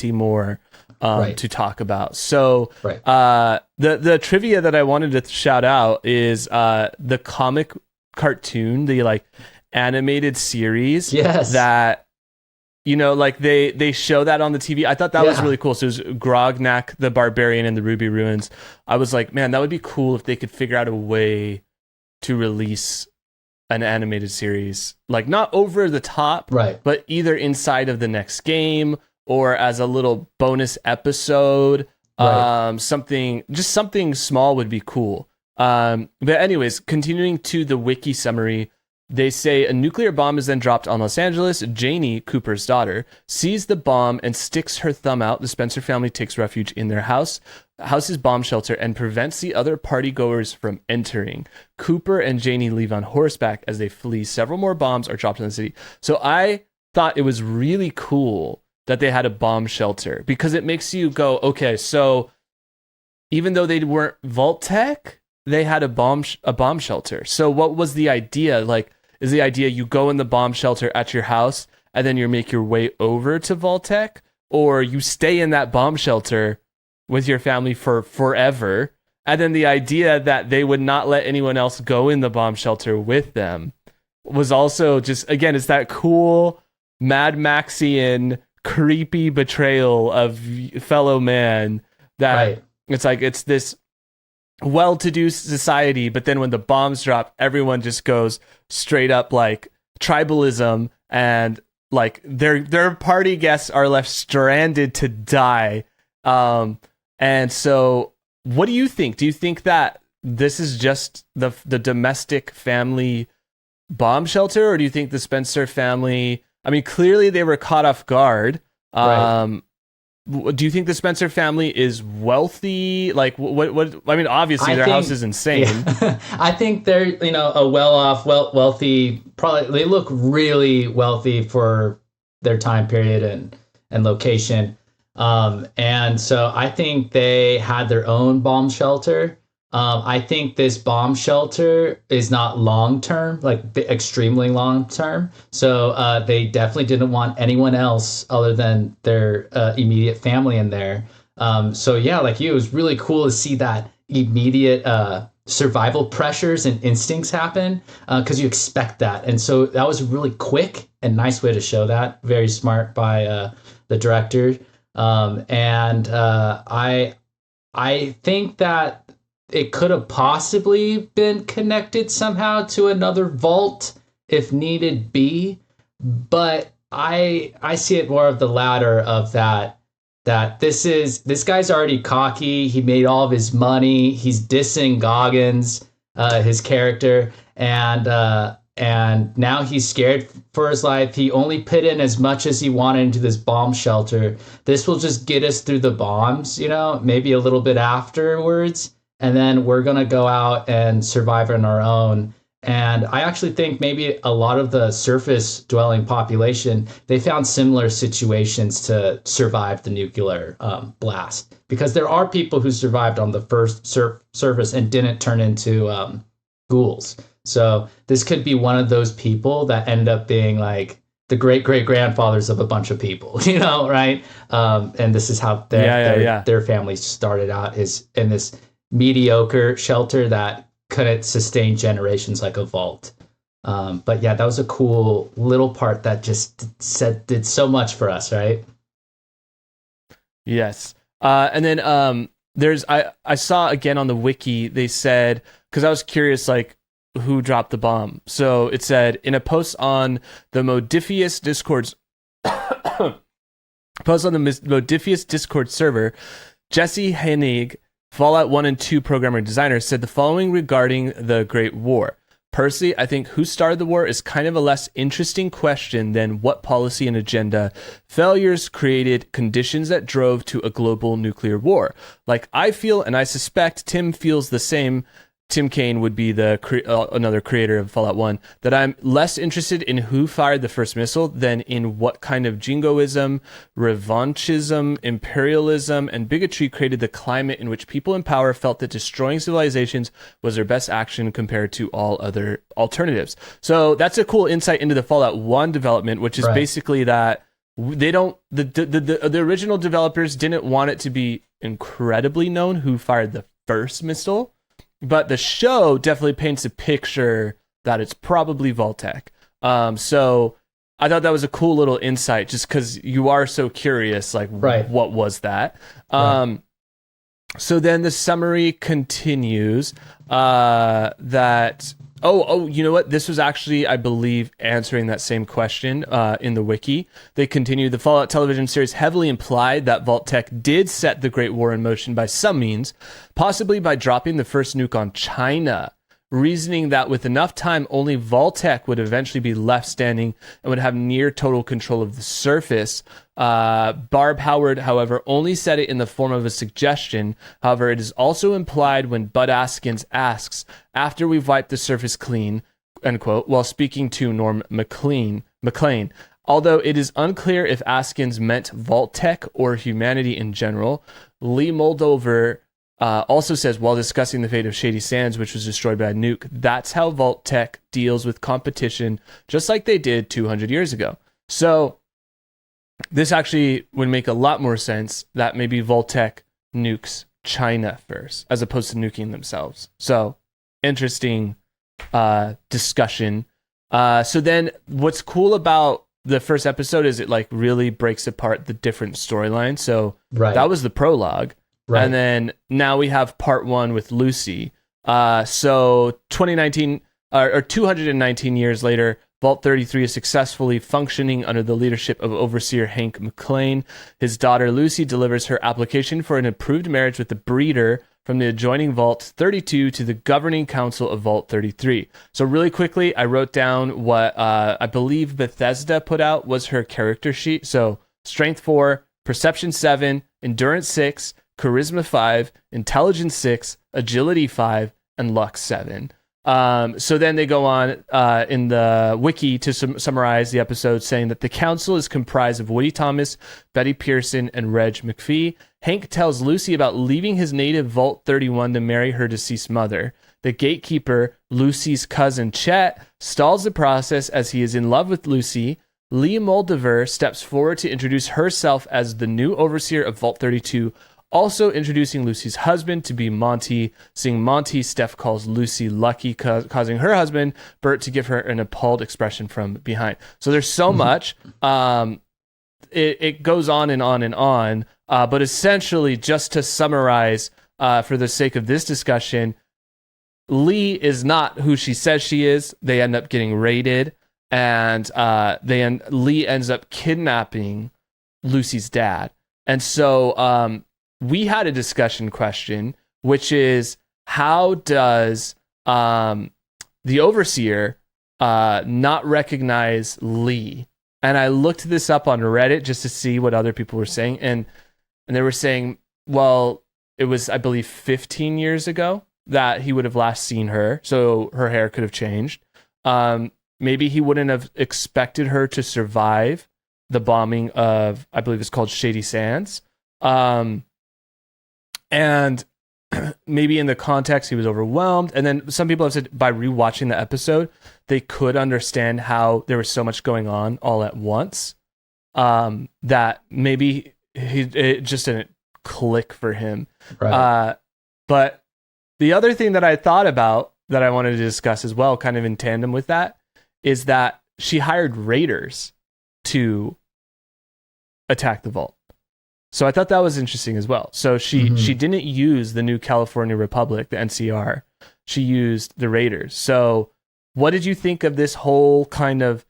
more to talk about. So the trivia that I wanted to shout out is the comic cartoon, the like animated series that, like they show that on the TV. I thought that was really cool. So it was Grognak, the Barbarian, and the Ruby Ruins. I was like, man, that would be cool if they could figure out a way to release an animated series, like not over the top, but either inside of the next game or as a little bonus episode. Something small would be cool. But anyways, continuing to the wiki summary, they say a nuclear bomb is then dropped on Los Angeles. Janie, Cooper's daughter, sees the bomb and sticks her thumb out. The Spencer family takes refuge in their house's bomb shelter, and prevents the other partygoers from entering. Cooper and Janie leave on horseback as they flee. Several more bombs are dropped in the city. So I thought it was really cool that they had a bomb shelter, because it makes you go, okay, so even though they weren't Vault-Tec, they had a bomb shelter. So what was the idea? Like, is the idea you go in the bomb shelter at your house and then you make your way over to Vault-Tec, or you stay in that bomb shelter with your family for forever? And then the idea that they would not let anyone else go in the bomb shelter with them was also just, again, it's that cool Mad Maxian creepy betrayal of fellow man that it's like, it's this well-to-do society, but then when the bombs drop, everyone just goes straight up like tribalism, and like their party guests are left stranded to die. And so what do you think? Do you think that this is just the domestic family bomb shelter, or do you think the Spencer family, I mean, clearly they were caught off guard. Do you think the Spencer family is wealthy? Like, what? I mean, obviously their house is insane. Yeah. I think they're, a well-off, wealthy. Probably they look really wealthy for their time period and location. And so I think they had their own bomb shelter. I think this bomb shelter is not long-term, like extremely long-term. So they definitely didn't want anyone else other than their immediate family in there. So yeah, like you, it was really cool to see that immediate survival pressures and instincts happen, because you expect that. And so that was a really quick and nice way to show that. Very smart by the director. I think that it could have possibly been connected somehow to another vault if needed be, but I see it more of the latter of that this guy's already cocky. He made all of his money. He's dissing Goggins, his character, and now he's scared for his life. He only put in as much as he wanted into this bomb shelter. This will just get us through the bombs, maybe a little bit afterwards, and then we're gonna go out and survive on our own. And I actually think maybe a lot of the surface dwelling population, they found similar situations to survive the nuclear blast, because there are people who survived on the first surface and didn't turn into ghouls. So this could be one of those people that end up being like the great grandfathers of a bunch of people, right? And this is how their family started out, is in this mediocre shelter that couldn't sustain generations like a vault. But yeah, that was a cool little part that just did so much for us, right? Yes. And then I saw again on the wiki, they said, because I was curious, like, who dropped the bomb. So it said in a post on the Modifius Discord server, Jesse Hennig, Fallout 1 and 2 programmer and designer, said the following regarding the Great War. Personally, I think who started the war is kind of a less interesting question than what policy and agenda failures created conditions that drove to a global nuclear war. Like I feel, and I suspect Tim feels the same. Tim Kaine would be another creator of Fallout 1, that I'm less interested in who fired the first missile than in what kind of jingoism, revanchism, imperialism, and bigotry created the climate in which people in power felt that destroying civilizations was their best action compared to all other alternatives. So that's a cool insight into the Fallout 1 development, which is basically that they don't, the original developers didn't want it to be incredibly known who fired the first missile. But the show definitely paints a picture that it's probably Vault-Tec. So I thought that was a cool little insight, just because you are so curious, like, what was that? So then the summary continues that... Oh, you know what? This was actually, I believe, answering that same question in the wiki. They continue, the Fallout television series heavily implied that Vault-Tec did set the Great War in motion by some means, possibly by dropping the first nuke on China, reasoning that with enough time, only Vault-Tec would eventually be left standing and would have near total control of the surface. Barb Howard, however, only said it in the form of a suggestion. However, it is also implied when Bud Askins asks, after we've wiped the surface clean, end quote, while speaking to Norm McLean. Although it is unclear if Askins meant Vault-Tec or humanity in general, Lee Moldover also says, while discussing the fate of Shady Sands, which was destroyed by a nuke, that's how Vault-Tec deals with competition, just like they did 200 years ago. So this actually would make a lot more sense that maybe Vault-Tec nukes China first, as opposed to nuking themselves. So interesting discussion. So then what's cool about the first episode is it like really breaks apart the different storylines. So that was the prologue. Right. And then now we have part one with Lucy. So 2019 or 219 years later, Vault 33 is successfully functioning under the leadership of Overseer Hank McLean. His daughter Lucy delivers her application for an approved marriage with the breeder from the adjoining Vault 32 to the governing council of Vault 33. So really quickly, I wrote down what I believe Bethesda put out was her character sheet. So Strength 4, Perception 7, Endurance 6, Charisma 5, Intelligence 6, Agility 5, and Luck 7. So then they go on in the wiki to summarize the episode, saying that the council is comprised of Woody Thomas, Betty Pearson, and Reg McPhee. Hank tells Lucy about leaving his native Vault 31 to marry her deceased mother. The gatekeeper, Lucy's cousin Chet, stalls the process as he is in love with Lucy. Lee Moldover steps forward to introduce herself as the new overseer of Vault 32, also introducing Lucy's husband to be Monty. Seeing Monty, Steph calls Lucy lucky, causing her husband, Bert, to give her an appalled expression from behind. So there's so much. It goes on and on and on. But essentially, just to summarize, for the sake of this discussion, Lee is not who she says she is. They end up getting raided, and Lee ends up kidnapping Lucy's dad. And so we had a discussion question, which is, how does the Overseer not recognize Lee? And I looked this up on Reddit just to see what other people were saying, and they were saying, well, it was, I believe, 15 years ago that he would have last seen her, so her hair could have changed. Maybe he wouldn't have expected her to survive the bombing of, I believe it's called Shady Sands. And maybe in the context, he was overwhelmed. And then some people have said by rewatching the episode, they could understand how there was so much going on all at once, that maybe it just didn't click for him. Right. But the other thing that I thought about that I wanted to discuss as well, kind of in tandem with that, is that she hired raiders to attack the vault. So I thought that was interesting as well. So she didn't use the New California Republic, the NCR. She used the Raiders. So what did you think of this whole kind of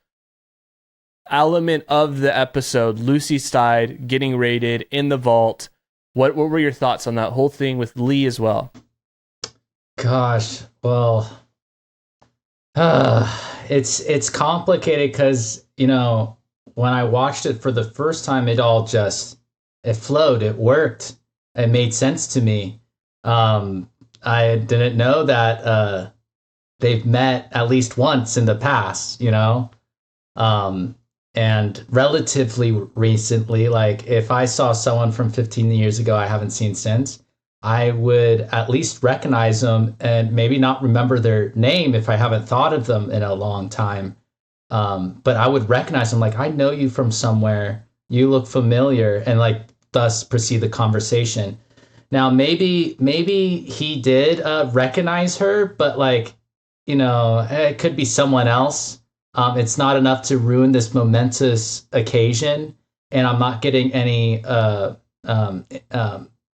element of the episode? Lucy's side getting raided in the vault. What were your thoughts on that whole thing with Lee as well? Gosh, well, it's complicated because, when I watched it for the first time, it flowed, it worked, it made sense to me. I didn't know that they've met at least once in the past, and relatively recently. Like, if I saw someone from 15 years ago I haven't seen since, I would at least recognize them and maybe not remember their name if I haven't thought of them in a long time. But I would recognize them, like, I know you from somewhere, you look familiar, and thus proceed the conversation. Now, maybe he did recognize her, but it could be someone else. It's not enough to ruin this momentous occasion, and I'm not getting any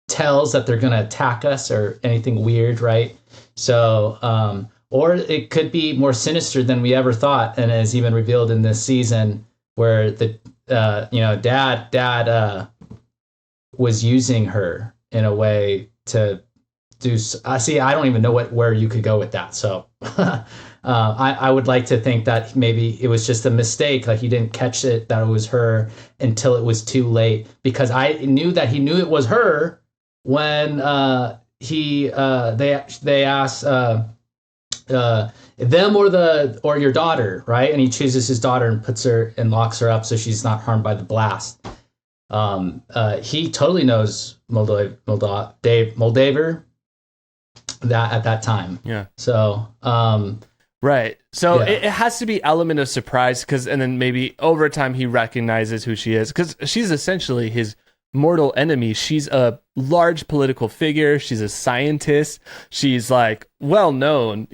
tells that they're going to attack us or anything weird, right? So, or it could be more sinister than we ever thought, and is even revealed in this season, where the dad was using her in a way to do. See, I don't even know where you could go with that. So I would like to think that maybe it was just a mistake. Like, he didn't catch it that it was her until it was too late, because I knew that he knew it was her when they asked them or your daughter, right? And he chooses his daughter and puts her and locks her up so she's not harmed by the blast. He totally knows Moldaver that at that time. Yeah. So, right. So yeah. It has to be element of surprise, and then maybe over time he recognizes who she is, because she's essentially his mortal enemy. She's a large political figure. She's a scientist. She's well known,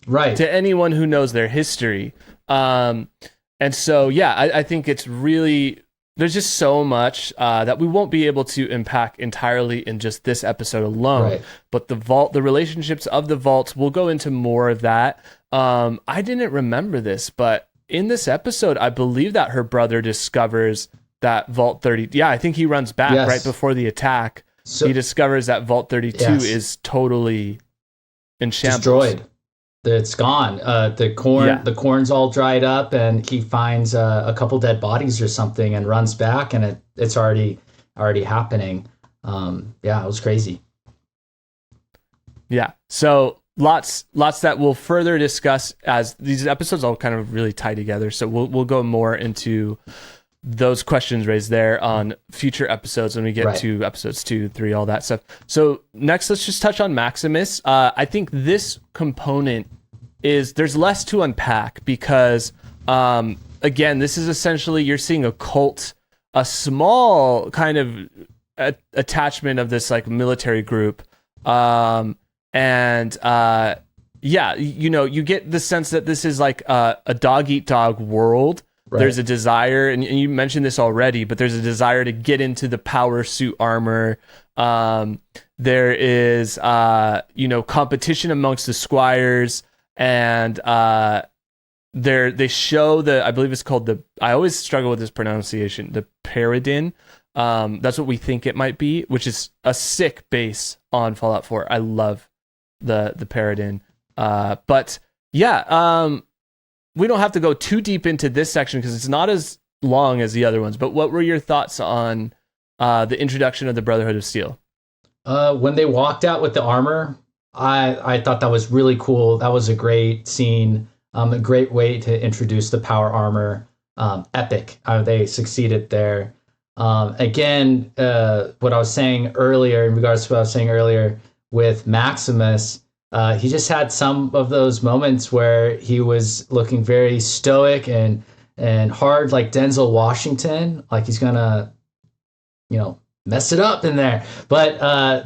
right, to anyone who knows their history. And so, yeah, I think it's really, there's just so much that we won't be able to unpack entirely in just this episode alone. Right. But the relationships of the vaults, we'll go into more of that. I didn't remember this, but in this episode, I believe that her brother discovers that Vault 30. Yeah, I think he runs back right before the attack. So, he discovers that Vault 32 is totally in shambles. Destroyed. It's gone. The corn's all dried up, and he finds a couple dead bodies or something and runs back, and it's already happening. It was crazy. Yeah. So lots that we'll further discuss as these episodes all kind of really tie together. So we'll go more into those questions raised there on future episodes when we get to episodes 2, 3, all that stuff. So next, let's just touch on Maximus. I think this component there's less to unpack, because again, this is essentially, you're seeing a cult, a small kind of attachment of this military group. You get the sense that this is a dog eat dog world. there's a desire, and you mentioned this already, but there's a desire to get into the power suit armor. There is, competition amongst the squires, and they show I believe it's called I always struggle with this pronunciation, the Paradin. That's what we think it might be, which is a sick base on Fallout 4. I love the Paradin. But yeah, we don't have to go too deep into this section because it's not as long as the other ones. But what were your thoughts on the introduction of the Brotherhood of Steel? When they walked out with the armor, I thought that was really cool. That was a great scene, a great way to introduce the power armor. Epic. They succeeded there. Again, what I was saying earlier, in regards to what I was saying earlier with Maximus, he just had some of those moments where he was looking very stoic and hard, like Denzel Washington, like he's gonna, mess it up in there. But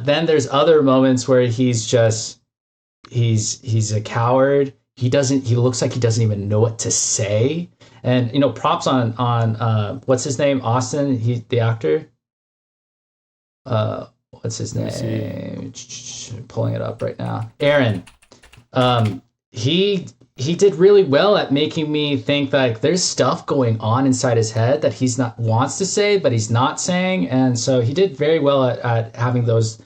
then there's other moments where he's a coward. He looks like he doesn't even know what to say. And props on what's his name? Austin, the actor. What's his name? Pulling it up right now. Aaron. He did really well at making me think like there's stuff going on inside his head that wants to say, but he's not saying. And so he did very well at having those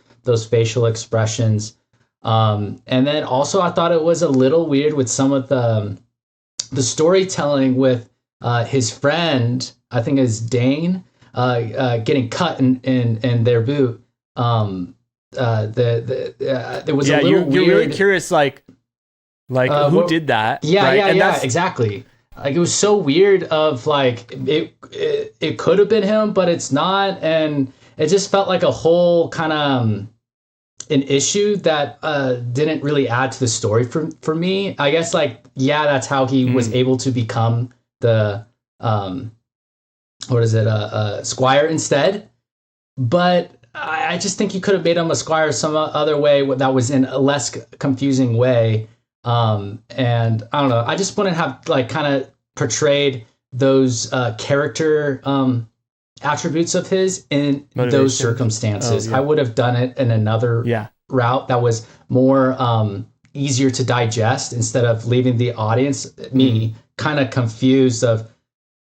facial expressions. And then also I thought it was a little weird with some of the storytelling with his friend, I think is Dane, getting cut in their boot. There was a little weird. You're really curious, like who did that? Yeah, right? yeah, exactly. Like it was so weird. Of like it could have been him, but it's not, and it just felt like a whole kind of an issue that didn't really add to the story for me. I guess that's how he was able to become the squire instead. But I just think you could have made him a squire some other way that was in a less confusing way. And I don't know. I just wouldn't have kind of portrayed those character attributes of his in those circumstances. I would have done it in another route that was more easier to digest, instead of leaving the audience, me, kind of confused of,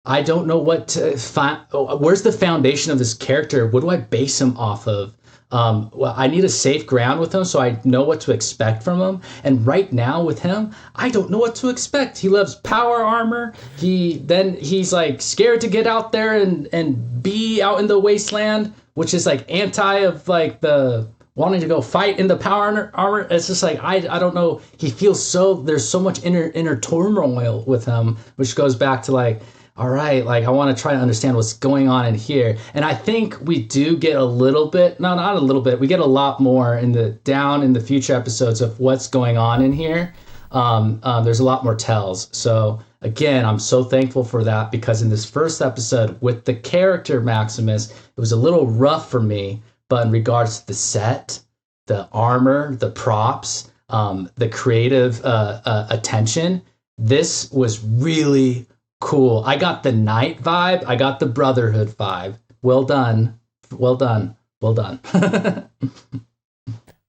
I don't know what to find. Where's the foundation of this character? What do I base him off of? I need a safe ground with him so I know what to expect from him. And right now with him, I don't know what to expect. He loves power armor. He's like scared to get out there and be out in the wasteland, which is like anti of like the wanting to go fight in the power armor. It's just like, I don't know. He feels there's so much inner turmoil with him, which goes back to like, all right, like I want to try to understand what's going on in here. And I think we do get a little bit, no, not a little bit, we get a lot more in the future episodes of what's going on in here. There's a lot more tells. So again, I'm so thankful for that, because in this first episode with the character Maximus, it was a little rough for me, but in regards to the set, the armor, the props, the creative attention, this was really cool. I got the Knight vibe. I got the Brotherhood vibe. Well done. Well done. Well done.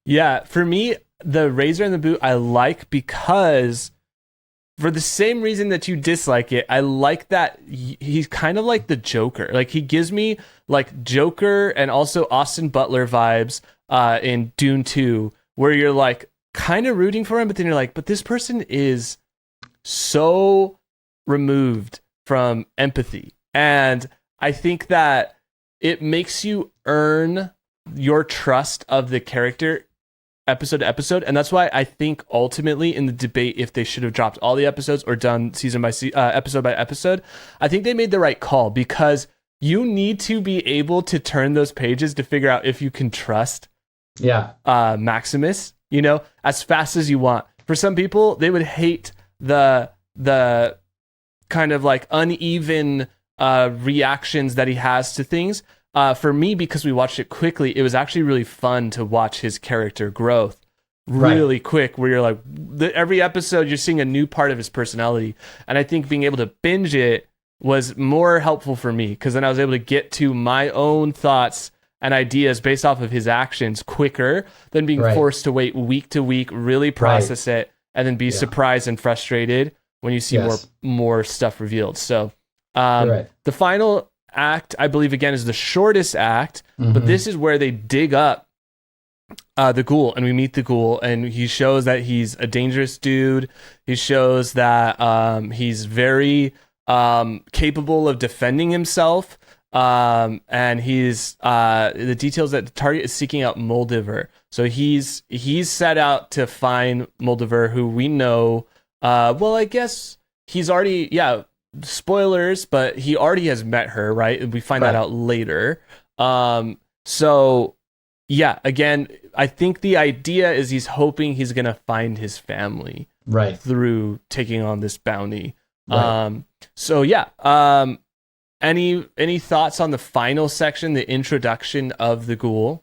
Yeah, for me, the Razor and the Boot I like because, for the same reason that you dislike it, I like that he's kind of like the Joker. Like, he gives me like Joker and also Austin Butler vibes in Dune 2, where you're like kind of rooting for him, but then you're like, but this person is so removed from empathy. And I think that it makes you earn your trust of the character episode to episode. And that's why I think ultimately in the debate, if they should have dropped all the episodes or done episode by episode, I think they made the right call, because you need to be able to turn those pages to figure out if you can trust Maximus, as fast as you want. For some people, they would hate the kind of like uneven reactions that he has to things. For me, because we watched it quickly, it was actually really fun to watch his character growth really quick, where you're like, every episode you're seeing a new part of his personality. And I think being able to binge it was more helpful for me, because then I was able to get to my own thoughts and ideas based off of his actions quicker than being forced to wait week to week, really process it, and then be surprised and frustrated when you see more stuff revealed. So the final act, I believe, again, is the shortest act, but this is where they dig up the Ghoul, and we meet the Ghoul, and he shows that he's a dangerous dude. He shows that he's very capable of defending himself. And he's the details that the target is seeking out Moldiver. So he's set out to find Moldiver, who we know. Well, I guess he's already spoilers, but he already has met her, right? We find that out later. So yeah, again, I think the idea is he's hoping he's gonna find his family through taking on this bounty. So yeah. Any thoughts on the final section, the introduction of the Ghoul?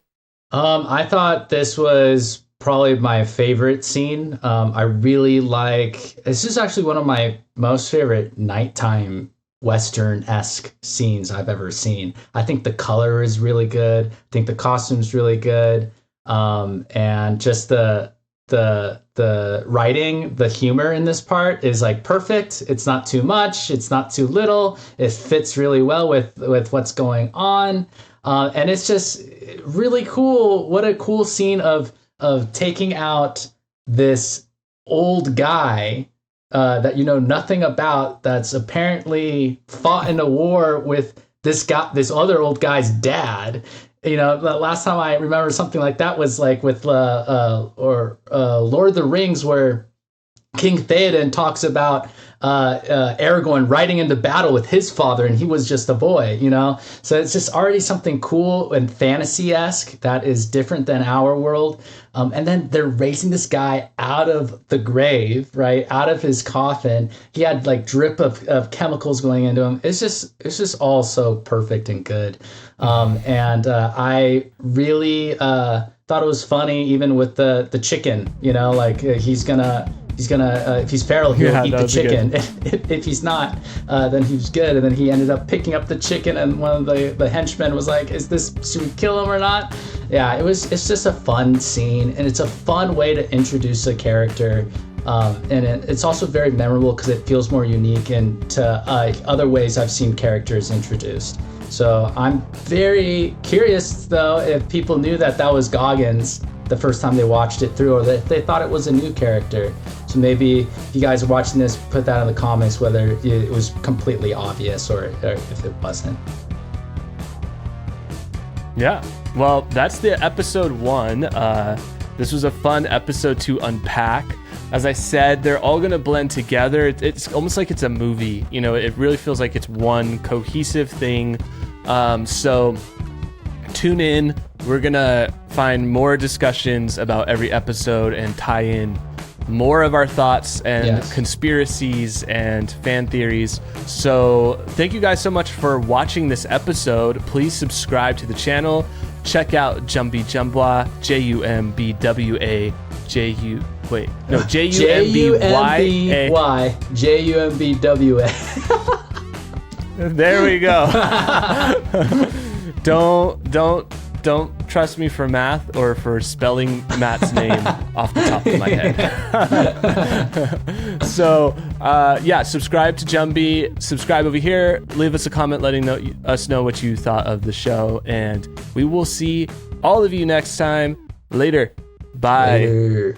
I thought this was probably my favorite scene. I really this is actually one of my most favorite nighttime Western-esque scenes I've ever seen. I think the color is really good. I think the costume's really good. And just the writing, the humor in this part is like perfect. It's not too much. It's not too little. It fits really well with what's going on. And it's just really cool. What a cool scene of taking out this old guy that you know nothing about, that's apparently fought in a war with this other old guy's dad. You know, the last time I remember something like that was like with Lord of the Rings, where King Theoden talks about Aragorn riding into battle with his father, and he was just a boy, you know? So it's just already something cool and fantasy-esque that is different than our world. And then they're raising this guy out of the grave, right? Out of his coffin. He had like drip of chemicals going into him. It's just all so perfect and good. And I really thought it was funny, even with the chicken, you know, like he's gonna if he's feral, he'll eat the chicken. If he's not, then he's good. And then he ended up picking up the chicken, and one of the henchmen was like, should we kill him or not? Yeah, it's just a fun scene, and it's a fun way to introduce a character. And it's also very memorable because it feels more unique and to other ways I've seen characters introduced. So I'm very curious, though, if people knew that was Goggins the first time they watched it through, or that they thought it was a new character. So maybe if you guys are watching this, put that in the comments, whether it was completely obvious or if it wasn't. Yeah, well, that's the episode 1. This was a fun episode to unpack. As I said, they're all going to blend together. It's almost like it's a movie. You know, it really feels like it's one cohesive thing. So tune in. We're going to find more discussions about every episode and tie in more of our thoughts and conspiracies and fan theories. So thank you guys so much for watching this episode. Please subscribe to the channel. Check out JumbyJumbwa, JUMBWA, JUMBWA. There we go. Don't trust me for math or for spelling Matt's name off the top of my head. So, subscribe to Jumby. Subscribe over here. Leave us a comment letting us know what you thought of the show. And we will see all of you next time. Later. Bye. Later.